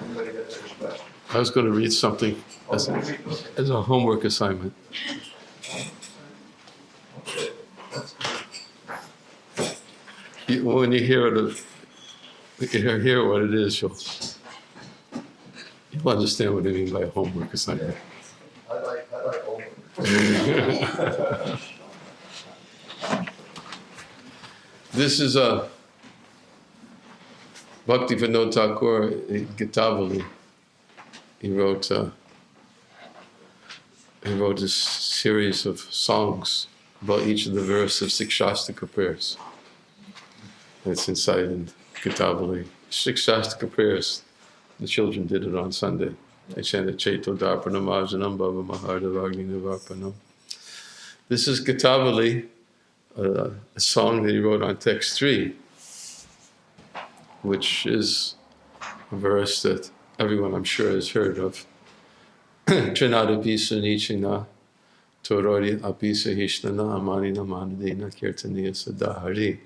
Anybody got any questions? I was going to read something as a homework assignment. When you hear what it is, you'll understand what I mean by a homework assignment. I like homework. This is a Bhaktivinoda Thakur Gitavali. He wrote a series of songs about each of the verses of Sikshastika prayers. It's inside in Gitavali. Sikshastika prayers. The children did it on Sunday. They chanted Chaito Darpanam Ajanam Bhava Mahardavagni Nivarpanam. This is Gitavali, a song that he wrote on text 3, which is a verse that everyone I'm sure has heard of. Trinada Pisa Nichina Torori Apisa Hishnana Amanina Manadina Kirtaniya Sadahari.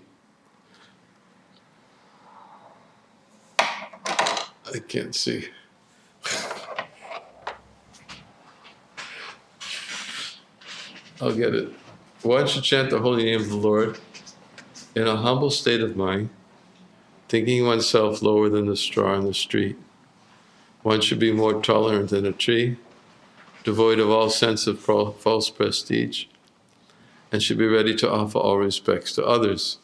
I can't see. I'll get it. One should chant the holy name of the Lord in a humble state of mind, thinking oneself lower than the straw in the street. One should be more tolerant than a tree, devoid of all sense of false prestige, and should be ready to offer all respects to others.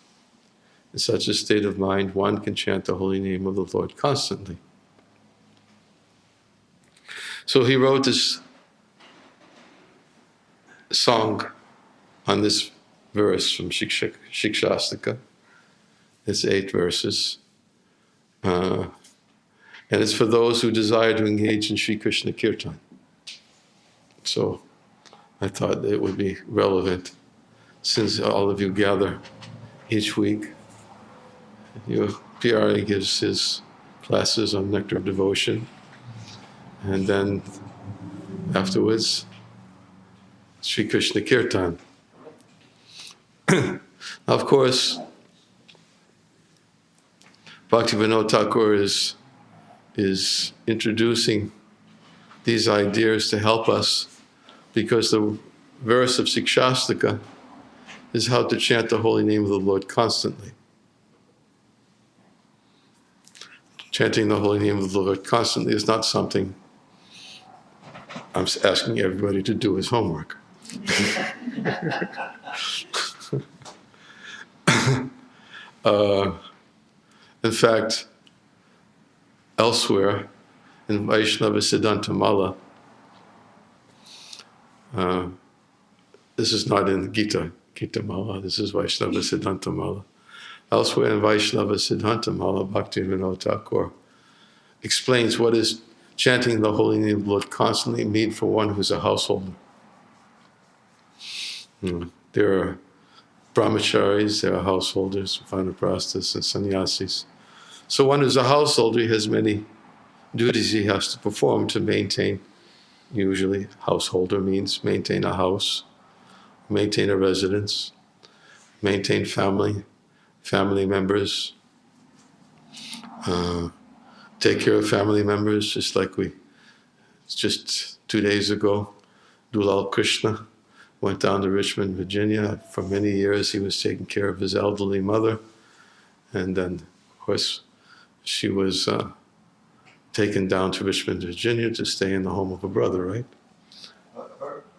In such a state of mind, one can chant the holy name of the Lord constantly. So he wrote this song on this verse from Shikshastika. It's 8 verses. And it's for those who desire to engage in Sri Krishna Kirtan. So I thought it would be relevant since all of you gather each week. PRA gives his classes on Nectar of Devotion. And then afterwards, Sri Krishna Kirtan. Of course, Bhaktivinoda Thakur is introducing these ideas to help us, because the verse of Sikshastika is how to chant the holy name of the Lord constantly. Chanting the holy name of the Lord constantly is not something I'm asking everybody to do as homework. In fact, elsewhere in Vaishnava Siddhanta Mala, this is not in Gita Mala, this is Vaishnava Siddhanta Mala. Elsewhere in Vaishnava Siddhanta Mala, Bhaktivinoda Thakur explains what is chanting the holy name of the Lord constantly mean for one who's a householder. There are brahmacharis, there are householders, vanaprasthas, and sannyasis. So one who's a householder, he has many duties he has to perform to maintain. Usually, householder means maintain a house, maintain a residence, maintain family members, take care of family members, just like just 2 days ago, Dulal Krishna went down to Richmond, Virginia. For many years, he was taking care of his elderly mother. And then, of course, she was taken down to Richmond, Virginia to stay in the home of a brother, right?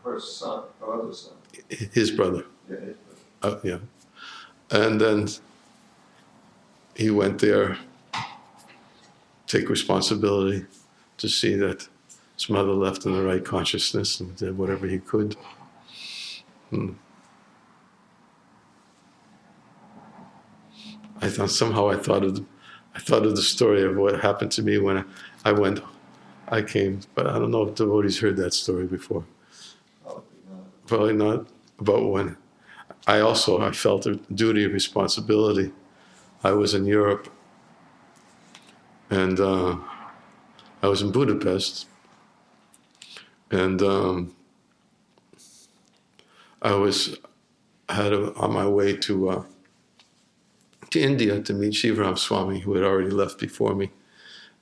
Her son, her other son. His brother. Yeah, his brother. Yeah. And then he went there, take responsibility to see that his mother left in the right consciousness and did whatever he could. I thought of the story of what happened to me when I came, but I don't know if devotees heard that story before. Probably not. About when I felt a duty of responsibility. I was in Europe, and I was in Budapest, and I was on my way to to India to meet Shivaram Swami, who had already left before me.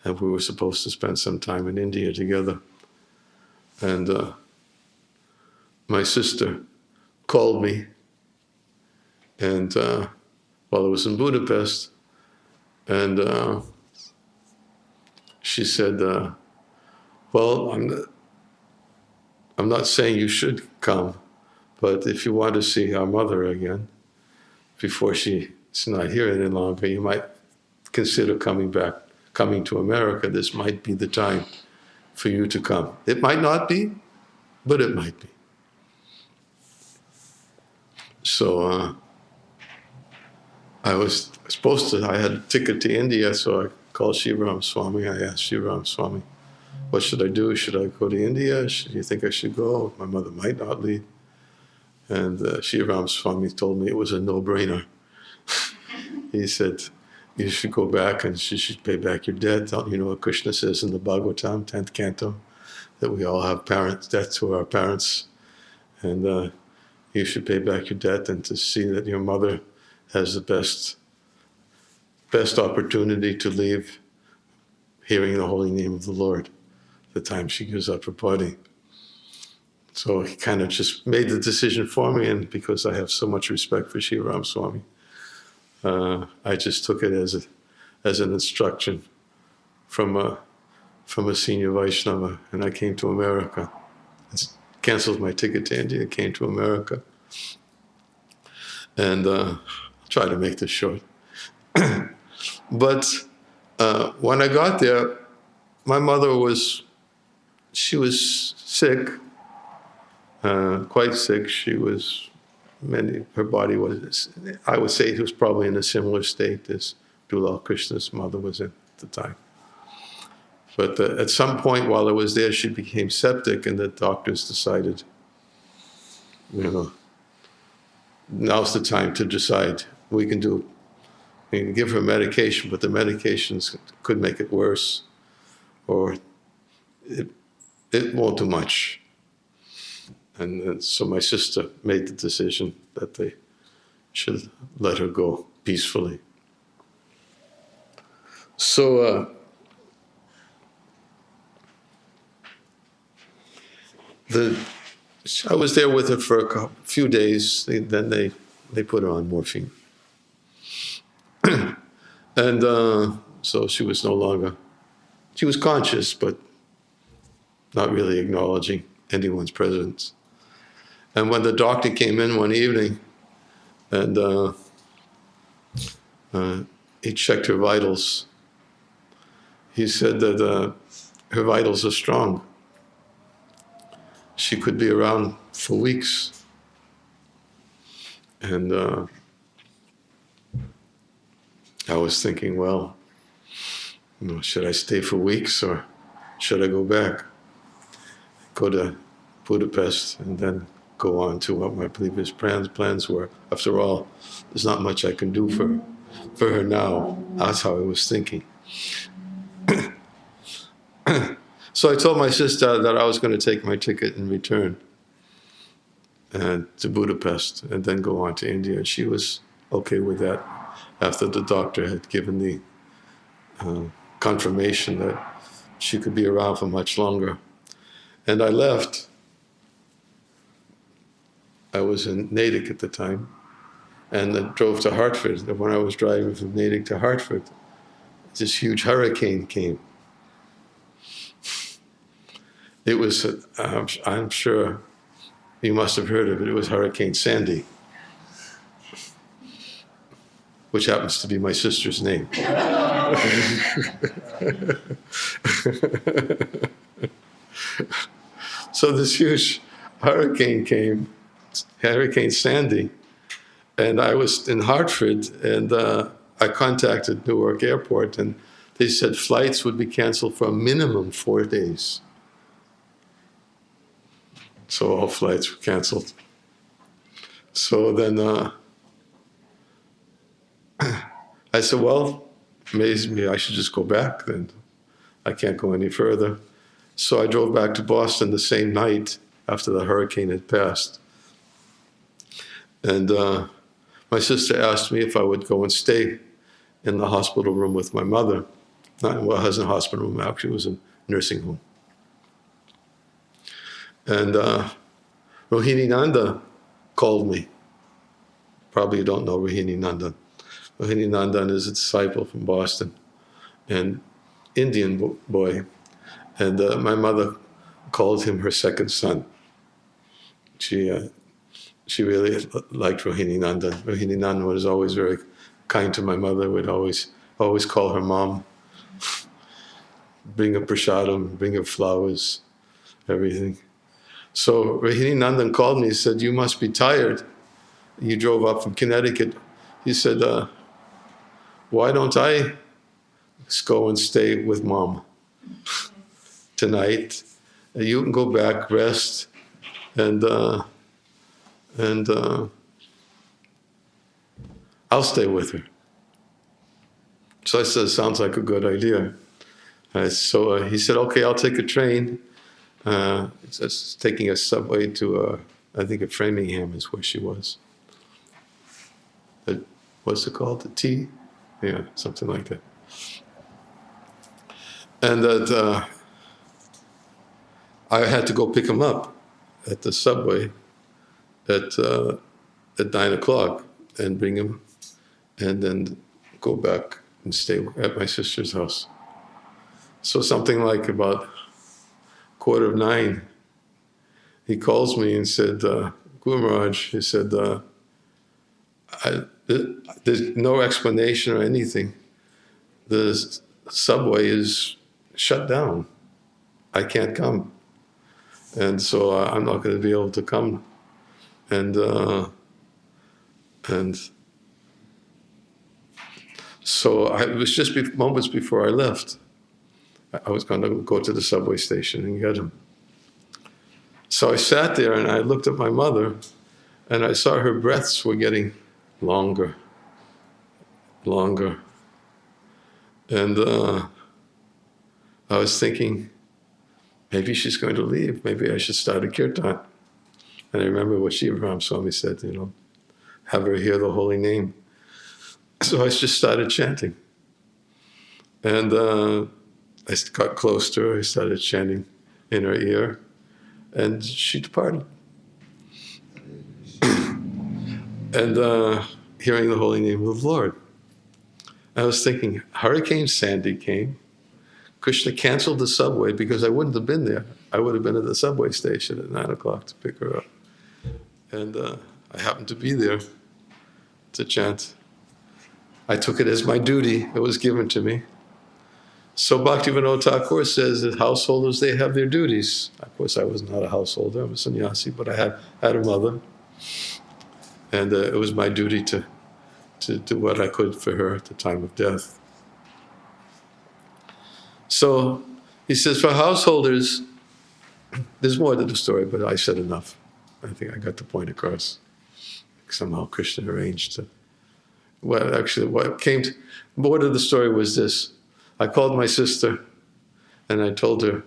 And we were supposed to spend some time in India together. And my sister called me, and while I was in Budapest, and she said, well, I'm not saying you should come, but if you want to see our mother again, before she's not here any longer, you might consider coming to America. This might be the time for you to come. It might not be, but it might be. So I had a ticket to India, so I called Shivaram Swami. I asked Shivaram Swami, what should I do? Should I go to India? Do you think I should go? My mother might not leave. And Shivaram Swami told me it was a no-brainer. He said, you should go back and you should pay back your debt. You know what Krishna says in the Bhagavatam, 10th canto, that we all have debt to our parents. And you should pay back your debt and to see that your mother has the best opportunity to leave hearing the holy name of the Lord the time she gives up her body. So he kind of just made the decision for me, and because I have so much respect for Shivaram Swami, I just took it as an instruction from a senior Vaishnava, and I came to America. Canceled my ticket to India, came to America, and I'll try to make this short. But when I got there, my mother was sick, quite sick. Her body was, I would say it was probably in a similar state as Dulal Krishna's mother was in at the time. But at some point while I was there, she became septic, and the doctors decided, now's the time to decide. We can give her medication, but the medications could make it worse, or it won't do much. And so my sister made the decision that they should let her go peacefully. So I was there with her for a few days. Then they put her on morphine. And so she was she was conscious, but not really acknowledging anyone's presence. And when the doctor came in one evening and he checked her vitals, he said that her vitals are strong. She could be around for weeks. And I was thinking, well, should I stay for weeks or should I go back? Go to Budapest and then go on to what my previous plans were. After all, there's not much I can do for her now. That's how I was thinking. So I told my sister that I was going to take my ticket and return to Budapest and then go on to India. And she was okay with that after the doctor had given the confirmation that she could be around for much longer. And I left. I was in Natick at the time, and I drove to Hartford. And when I was driving from Natick to Hartford, this huge hurricane came. It was, I'm sure you must have heard of it. It was Hurricane Sandy, which happens to be my sister's name. So this huge hurricane came, Hurricane Sandy, and I was in Hartford, and I contacted Newark Airport, and they said flights would be canceled for a minimum 4 days. So all flights were canceled. So then I said, well, maybe I should just go back then. I can't go any further. So I drove back to Boston the same night after the hurricane had passed. And my sister asked me if I would go and stay in the hospital room with my mother. Well, it wasn't a hospital room, actually, it was a nursing home. And Rohini Nanda called me. Probably you don't know Rohini Nandan. Rohini Nandan is a disciple from Boston, an Indian boy. And my mother called him her second son. She really liked Rohini Nandan. Rohini Nandan was always very kind to my mother, would always call her mom, bring her prasadam, bring her flowers, everything. So Rohini Nandan called me and said, "You must be tired. You drove up from Connecticut." He said, "Why don't I go and stay with mom tonight? You can go back, rest, and I'll stay with her." So I said, "Sounds like a good idea." So he said, "Okay, I'll take a train." It's taking a subway to, I think at Framingham is where she was. What's it called? The T? Yeah, something like that. And that I had to go pick him up at the subway at 9 o'clock and bring him, and then go back and stay at my sister's house. So something like about 9:15, he calls me and said, "Guru Maharaj," he said, "there's no explanation or anything. The subway is shut down. I can't come. And so I'm not going to be able to come." And so it was just moments before I left. I was going to go to the subway station and get him. So I sat there and I looked at my mother, and I saw her breaths were getting longer. And I was thinking, maybe she's going to leave. Maybe I should start a kirtan. And I remember what Shiva Ram Swami said, have her hear the holy name. So I just started chanting. And I got close to her. I started chanting in her ear. And she departed. And hearing the holy name of the Lord. I was thinking, Hurricane Sandy came. Krishna canceled the subway because I wouldn't have been there. I would have been at the subway station at 9 o'clock to pick her up. And I happened to be there to chant. I took it as my duty. It was given to me. So Bhaktivinoda Thakur says that householders, they have their duties. Of course, I was not a householder. I'm a sannyasi, but I had a mother. And it was my duty to do what I could for her at the time of death. So he says, for householders, there's more to the story, but I said enough. I think I got the point across. Somehow Krishna arranged it. Well, actually, what came to more to the story was this. I called my sister, and I told her,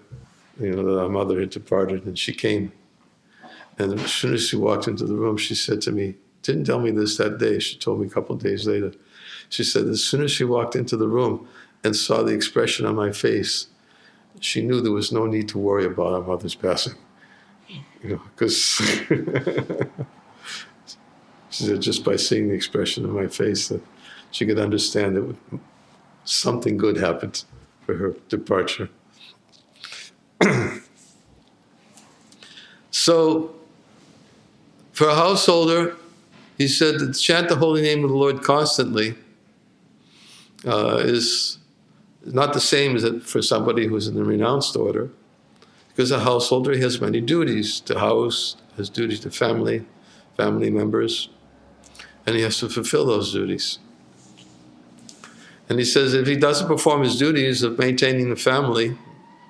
that our mother had departed, and she came. And as soon as she walked into the room, she said to me, didn't tell me this that day, she told me a couple of days later. She said, as soon as she walked into the room and saw the expression on my face, she knew there was no need to worry about our mother's passing. Because she said just by seeing the expression on my face that she could understand that something good happened for her departure. So, for a householder, he said that chant the holy name of the Lord constantly is not the same as it for somebody who's in the renounced order, because a householder has many duties to house, has duties to family members, and he has to fulfill those duties. And he says if he doesn't perform his duties of maintaining the family,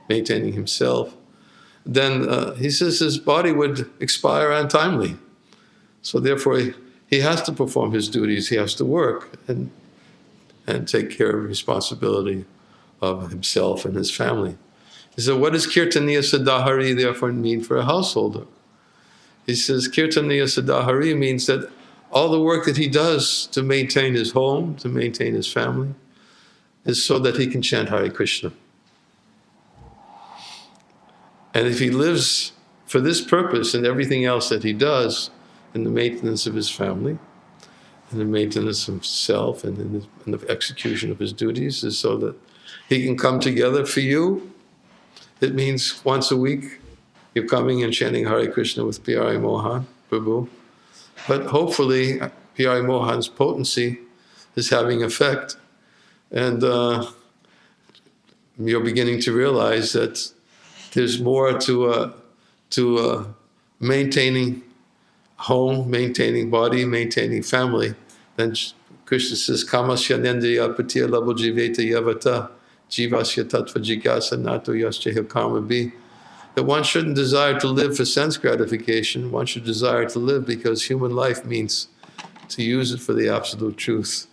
maintaining himself, then he says his body would expire untimely. So therefore, he has to perform his duties. He has to work and take care of responsibility of himself and his family. He said, what does Kirtaniya Sadahari therefore mean for a householder? He says, Kirtaniya Sadahari means that All the work that he does to maintain his home, to maintain his family, is so that he can chant Hare Krishna. And if he lives for this purpose and everything else that he does in the maintenance of his family, in the maintenance of himself, and in the execution of his duties, is so that he can come together. For you, it means once a week you're coming and chanting Hare Krishna with P.R.I. Mohan, Prabhu. But hopefully, P.R.I. Mohan's potency is having effect, and you're beginning to realize that there's more to maintaining home, maintaining body, maintaining family. Then Krishna says, Kamasya nendriya patiya labo jiveta yavata jivasya tattva jigasa nato yasya karma bhi. That one shouldn't desire to live for sense gratification. One should desire to live because human life means to use it for the absolute truth.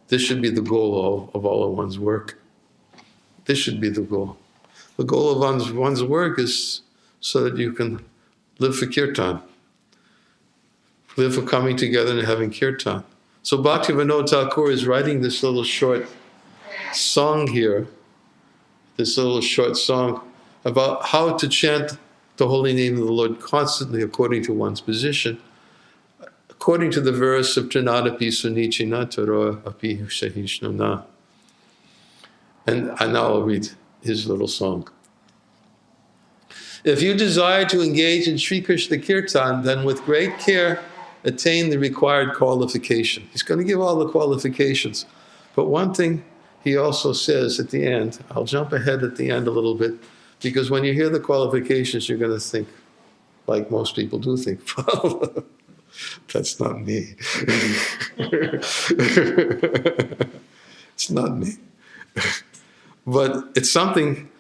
This should be the goal of all of one's work. This should be the goal. The goal of one's work is so that you can live for kirtan. Live for coming together and having kirtan. So Bhaktivinoda Thakur is writing this little short song here, this little short song about how to chant the holy name of the Lord constantly according to one's position, according to the verse of Trinadapi Sunichina Taro Api Sahishnana. And now I'll read his little song. If you desire to engage in Sri Krishna Kirtan, then with great care attain the required qualification. He's going to give all the qualifications. But one thing he also says at the end, I'll jump ahead at the end a little bit, because when you hear the qualifications, you're going to think, like most people do think, well, that's not me. It's not me. But it's something,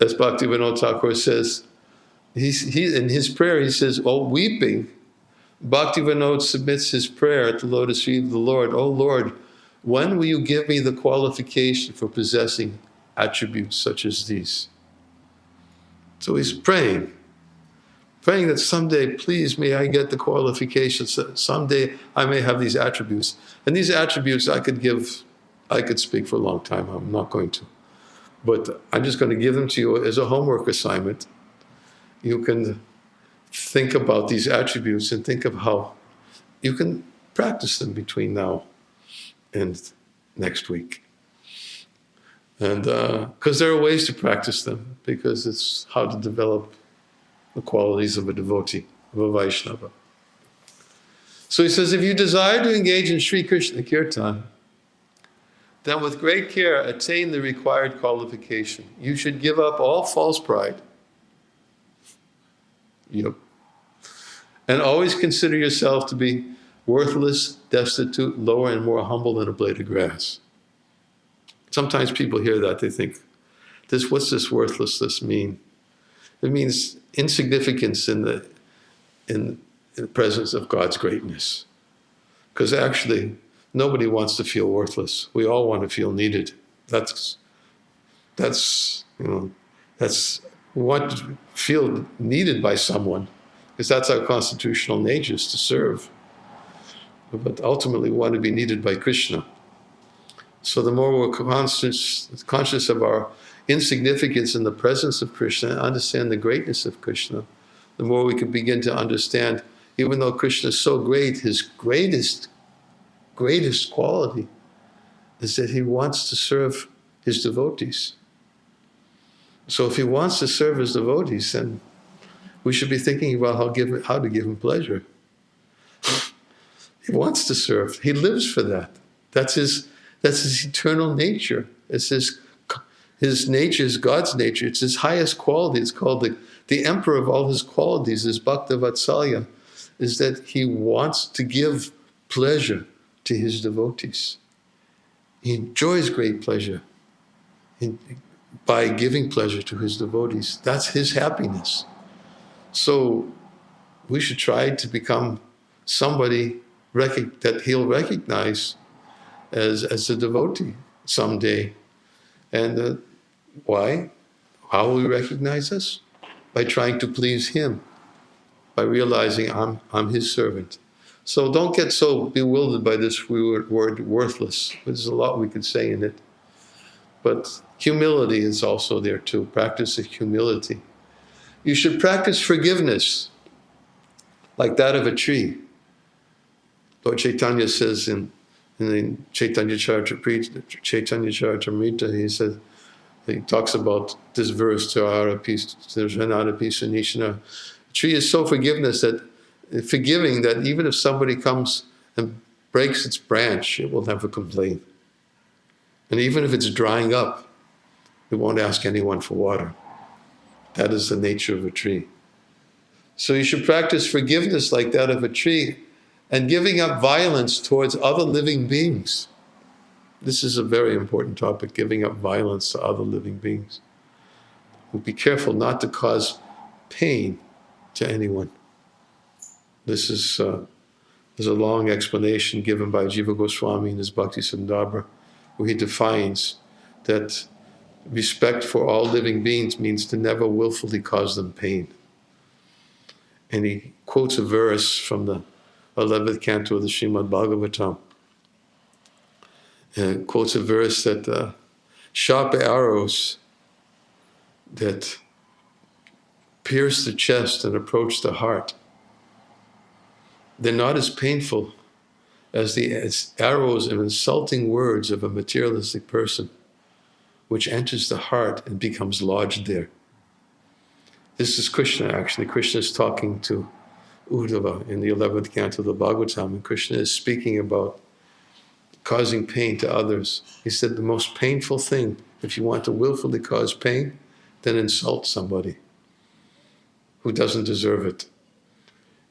as Bhaktivinoda Thakur says, he in his prayer, he says, oh, weeping, Bhaktivinoda submits his prayer at the lotus feet of the Lord. Oh Lord, when will you give me the qualification for possessing attributes such as these? So he's praying that someday, please, may I get the qualifications, that someday I may have these attributes. And these attributes I could speak for a long time, I'm not going to. But I'm just going to give them to you as a homework assignment. You can think about these attributes and think of how you can practice them between now and next week. And because there are ways to practice them, because it's how to develop the qualities of a devotee, of a Vaishnava. So he says, if you desire to engage in Sri Krishna Kirtan, then with great care attain the required qualification. You should give up all false pride. Yep. And always consider yourself to be worthless, destitute, lower, and more humble than a blade of grass. Sometimes people hear that, they think, what's this worthlessness mean? It means insignificance in the presence of God's greatness. Because actually, nobody wants to feel worthless. We all want to feel needed. That's what feel needed by someone, because that's our constitutional nature, is to serve. But ultimately, we want to be needed by Krishna. So the more we're conscious of our insignificance in the presence of Krishna, and understand the greatness of Krishna, the more we can begin to understand, even though Krishna is so great, his greatest quality is that he wants to serve his devotees. So if he wants to serve his devotees, then we should be thinking about how to give him pleasure. He wants to serve. He lives for that. That's his eternal nature. It's his nature is God's nature. It's his highest quality. It's called the emperor of all his qualities, is Bhakta Vatsalya, is that he wants to give pleasure to his devotees. He enjoys great pleasure by giving pleasure to his devotees. That's his happiness. So we should try to become somebody that he'll recognize as a devotee someday. And why? How will he recognize us? By trying to please him, by realizing I'm his servant. So don't get so bewildered by this word worthless. There's a lot we could say in it. But humility is also there too. Practice of humility. You should practice forgiveness like that of a tree. Lord Chaitanya says in the Chaitanya Charitamrita, he talks about this verse, a tree is so forgiving that even if somebody comes and breaks its branch, it will never complain. And even if it's drying up, it won't ask anyone for water. That is the nature of a tree. So you should practice forgiveness like that of a tree and giving up violence towards other living beings. This is a very important topic, giving up violence to other living beings. We'll be careful not to cause pain to anyone. This is there's a long explanation given by Jiva Goswami in his Bhakti Sandarbha, where he defines that respect for all living beings means to never willfully cause them pain. And he quotes a verse from the 11th canto of the Srimad Bhagavatam. And quotes a verse that sharp arrows that pierce the chest and approach the heart, they're not as painful as the arrows of insulting words of a materialistic person, which enters the heart and becomes lodged there. This is Krishna, actually. Krishna is talking to Uddhava in the 11th canto of the Bhagavatam, and Krishna is speaking about causing pain to others. He said the most painful thing, if you want to willfully cause pain, then insult somebody who doesn't deserve it.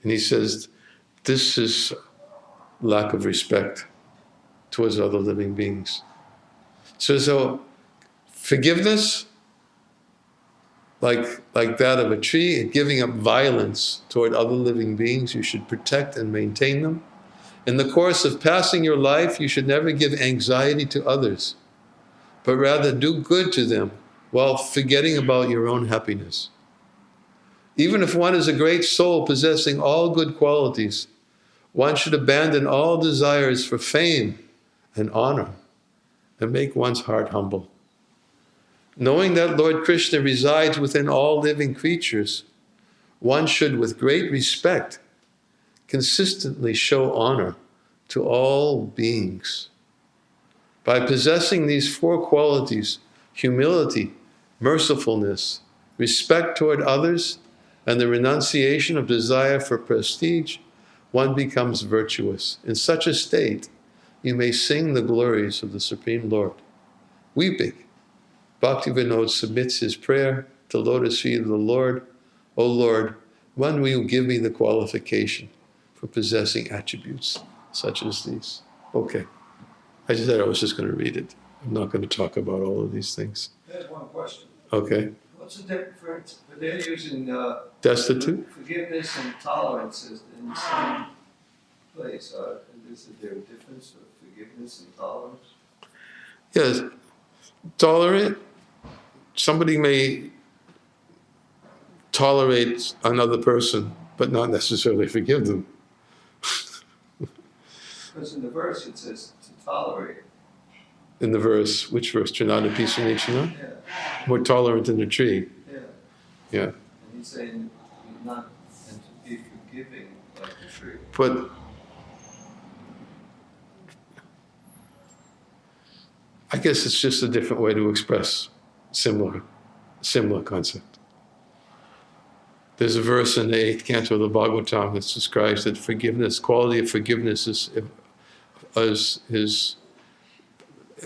And he says, this is lack of respect towards other living beings. So forgiveness, like that of a tree, and giving up violence toward other living beings, you should protect and maintain them. In the course of passing your life, you should never give anxiety to others, but rather do good to them while forgetting about your own happiness. Even if one is a great soul possessing all good qualities, one should abandon all desires for fame and honor and make one's heart humble. Knowing that Lord Krishna resides within all living creatures, one should, with great respect, consistently show honor to all beings. By possessing these four qualities, humility, mercifulness, respect toward others, and the renunciation of desire for prestige, one becomes virtuous. In such a state, you may sing the glories of the Supreme Lord. Weeping, Bhaktivinoda submits his prayer to the lotus feet of the Lord. O Lord, when will you give me the qualification for possessing attributes such as these? Okay. I just said I was just going to read it. I'm not going to talk about all of these things. There's one question. Okay. What's the difference? They're using Destitute? forgiveness and tolerance in the same place. Is there a difference of forgiveness and tolerance? Yes. Tolerate. Somebody may tolerate another person, but not necessarily forgive them. Because in the verse it says to tolerate. In the verse, which verse? Trinada Pisunichana? Yeah. More tolerant than a tree. Yeah. Yeah. And he's saying not and to be forgiving like the tree. But I guess it's just a different way to express similar concept. There's a verse in the 8th canto of the Bhagavatam that describes that forgiveness, quality of forgiveness is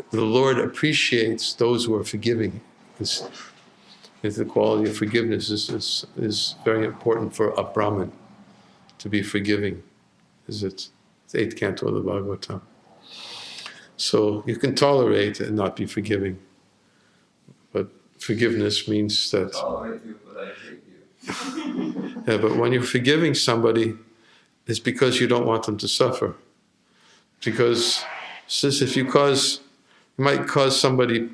the Lord appreciates those who are forgiving. The quality of forgiveness is very important for a Brahmin, to be forgiving. It's the 8th canto of the Bhagavatam. So you can tolerate and not be forgiving. But forgiveness means that... I tolerate you, but I hate you. Yeah, but when you're forgiving somebody, it's because you don't want them to suffer. Because since if you might cause somebody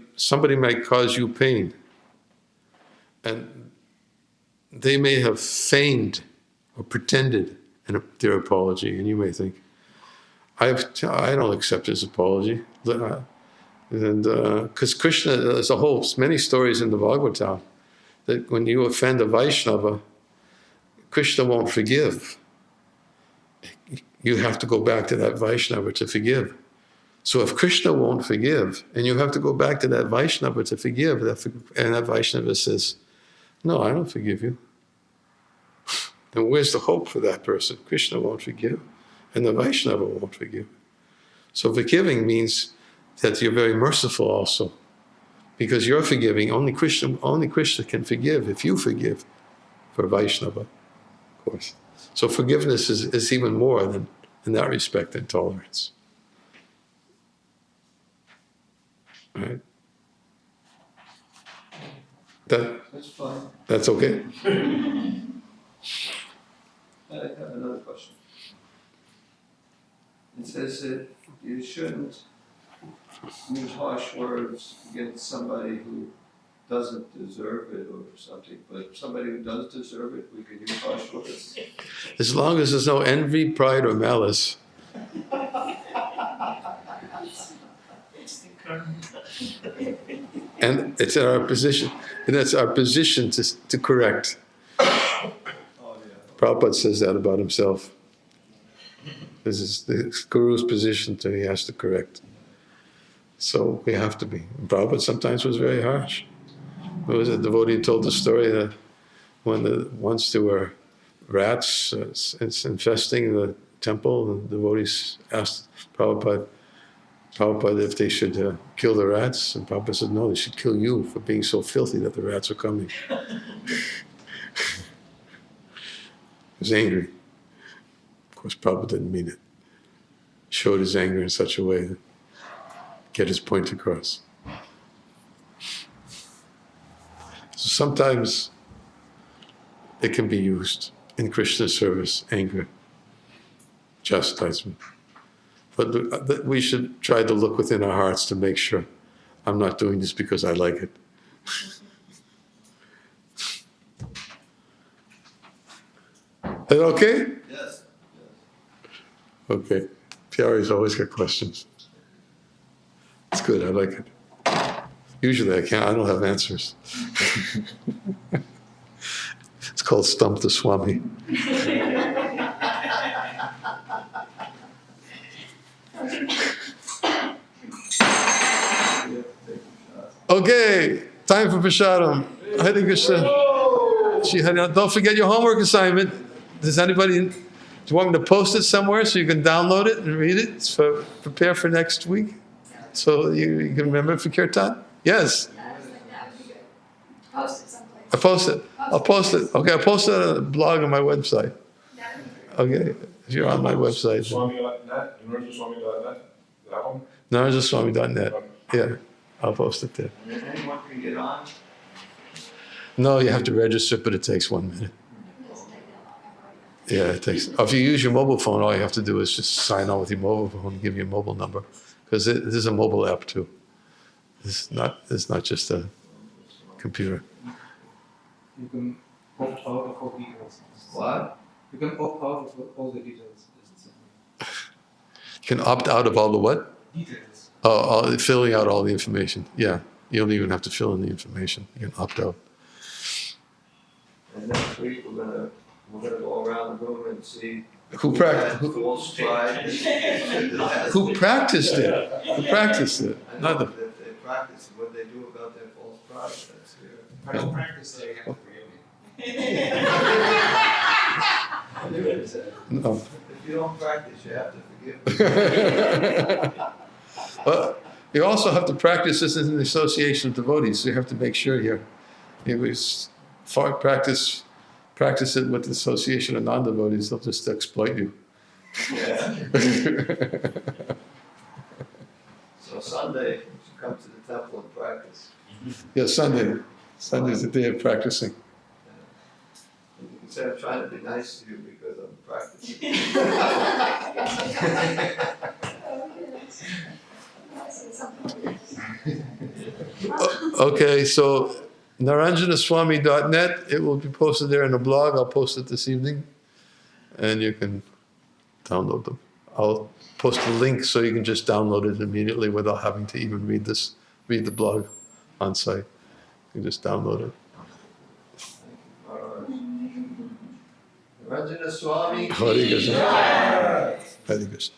might cause you pain. And they may have feigned or pretended and their apology. And you may think, I don't accept his apology. And because Krishna, there's many stories in the Bhagavatam that when you offend a Vaishnava, Krishna won't forgive. You have to go back to that Vaishnava to forgive. So if Krishna won't forgive, and you have to go back to that Vaishnava to forgive, and that Vaishnava says, no, I don't forgive you, then where's the hope for that person? Krishna won't forgive, and the Vaishnava won't forgive. So forgiving means that you're very merciful also, because you're forgiving. Only Krishna can forgive if you forgive for Vaishnava, of course. So forgiveness is even more than, in that respect, than tolerance. Right? That's fine. That's okay? I have another question. It says that you shouldn't use harsh words against somebody who doesn't deserve it or something, but somebody who does deserve it, we can use harsh words. As long as there's no envy, pride, or malice. And it's in our position, and that's our position to correct. Oh, yeah. Prabhupada says that about himself. This is the Guru's position he has to correct. So we have to be. And Prabhupada sometimes was very harsh. There was a devotee who told the story that once there were rats infesting the temple, and the devotees asked Prabhupada if they should kill the rats, and Prabhupada said, no, they should kill you for being so filthy that the rats are coming. He was angry. Of course, Prabhupada didn't mean it. He showed his anger in such a way to get his point across. So sometimes it can be used in Krishna's service, anger, chastisement. But we should try to look within our hearts to make sure I'm not doing this because I like it. Is that okay? Yes. Okay. Pyari's always got questions. It's good, I like it. Usually I don't have answers. It's called Stump the Swami. Okay, time for Prashadam. Hare Krishna. Don't forget your homework assignment. Do you want me to post it somewhere so you can download it and read it? So prepare for next week. So you can remember it for Kirtan? Yes. Post it someplace. I post it. I'll post it. Okay, I'll post it on a blog on my website. Okay, if you're on my website. Swami.net, NarajanSwami.net, that one? NarajanSwami.net. Yeah, I'll post it there. Anyone can get on? No, you have to register, but it takes 1 minute. Yeah, it takes. If you use your mobile phone, all you have to do is just sign on with your mobile phone and give your mobile number, because this is a mobile app too. It's not just a computer. You can opt out of all details. What? You can opt out of all the details. You can opt out of all the what? Details. Filling out all the information. Yeah, you don't even have to fill in the information. You can opt out. And next week we're gonna go around the room and see Who false pride. Who practiced it? Who practiced it? I Not know the, that they practice what they do about their false pride. That's here. If I don't practice, they have to forgive me. no. If you don't practice, you have to forgive. Well, you also have to practice this in the association of devotees. So you have to make sure practice it with the association of non-devotees. They'll just exploit you. Yeah. So Sunday, you should come to the temple and practice. Yeah, Sunday's the day of practicing. And you can say, I'm trying to be nice to you because I'm practicing. Okay, so naranjanaswami.net, it will be posted there in the blog. I'll post it this evening. and you can download them. I'll post a link so you can just download it immediately without having to even read the blog on site. You can just download it. Ranjana Swami. Hare Krishna. Hare Krishna.